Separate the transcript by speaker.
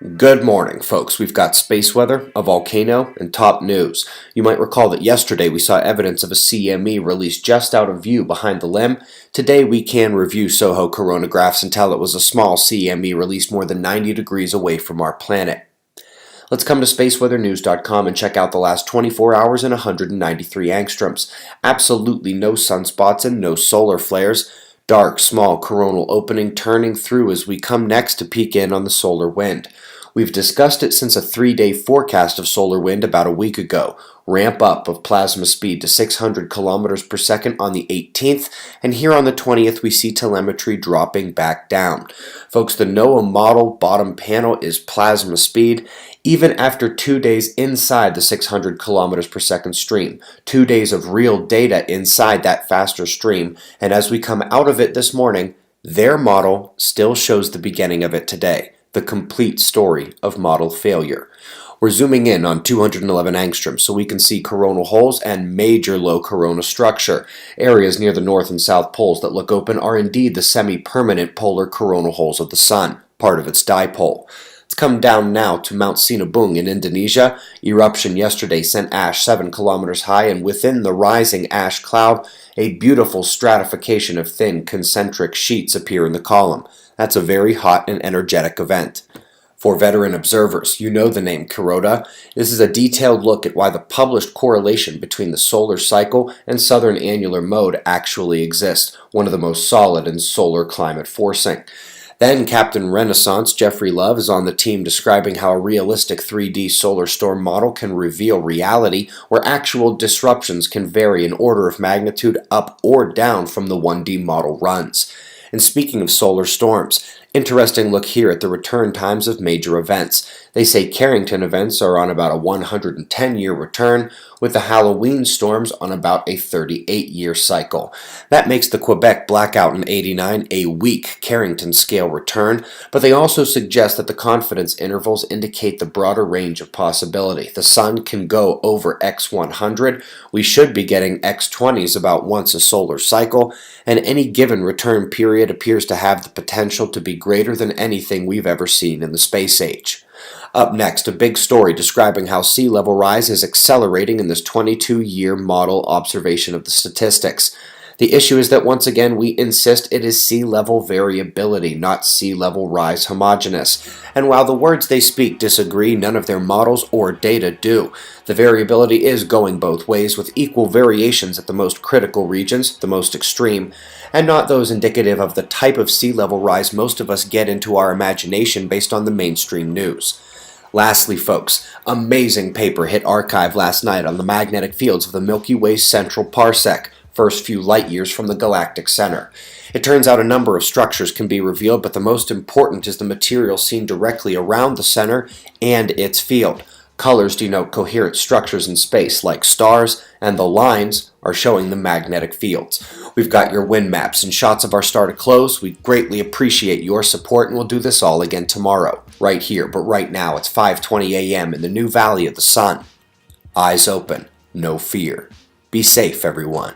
Speaker 1: Good morning, folks. We've got space weather, a volcano, and top news. You might recall that yesterday we saw evidence of a CME released just out of view behind the limb. Today we can review SOHO coronagraphs and tell it was a small CME released more than 90 degrees away from our planet. Let's come to spaceweathernews.com and check out the last 24 hours and 193 angstroms. Absolutely no sunspots and no solar flares. Dark, small coronal opening turning through as we come next to peek in on the solar wind. We've discussed it since a 3-day forecast of solar wind about a week ago. Ramp up of plasma speed to 600 kilometers per second on the 18th, and here on the 20th we see telemetry dropping back down. Folks, the NOAA model bottom panel is plasma speed, even after 2 days inside the 600 kilometers per second stream. 2 days of real data inside that faster stream, and as we come out of it this morning, their model still shows the beginning of it today. The complete story of model failure. We're zooming in on 211 angstroms so we can see coronal holes and major low corona structure. Areas near the north and south poles that look open are indeed the semi-permanent polar coronal holes of the sun, part of its dipole. Let's come down now to Mount Sinabung in Indonesia. Eruption yesterday sent ash 7 kilometers high, and within the rising ash cloud, a beautiful stratification of thin concentric sheets appear in the column. That's a very hot and energetic event. For veteran observers, you know the name Kuroda. This is a detailed look at why the published correlation between the solar cycle and southern annular mode actually exists, one of the most solid in solar climate forcing. Then Captain Renaissance Jeffrey Love is on the team describing how a realistic 3D solar storm model can reveal reality where actual disruptions can vary in order of magnitude up or down from the 1D model runs. And speaking of solar storms, interesting look here at the return times of major events. They say Carrington events are on about a 110-year return, with the Halloween storms on about a 38-year cycle. That makes the Quebec blackout in '89 a weak Carrington scale return, but they also suggest that the confidence intervals indicate the broader range of possibility. The sun can go over X100, we should be getting X20s about once a solar cycle, and any given return period appears to have the potential to be greater than anything we've ever seen in the space age. Up next, a big story describing how sea level rise is accelerating in this 22-year model observation of the statistics. The issue is that once again we insist it is sea level variability, not sea level rise homogeneous. And while the words they speak disagree, none of their models or data do. The variability is going both ways, with equal variations at the most critical regions, the most extreme, and not those indicative of the type of sea level rise most of us get into our imagination based on the mainstream news. Lastly, folks, amazing paper hit archive last night on the magnetic fields of the Milky Way's central parsec, first few light years from the galactic center. It turns out a number of structures can be revealed, but the most important is the material seen directly around the center and its field. Colors denote coherent structures in space, like stars, and the lines are showing the magnetic fields. We've got your wind maps and shots of our star to close. We greatly appreciate your support, and we'll do this all again tomorrow, right here. But right now, it's 5:20 a.m. in the new Valley of the Sun. Eyes open, no fear. Be safe, everyone.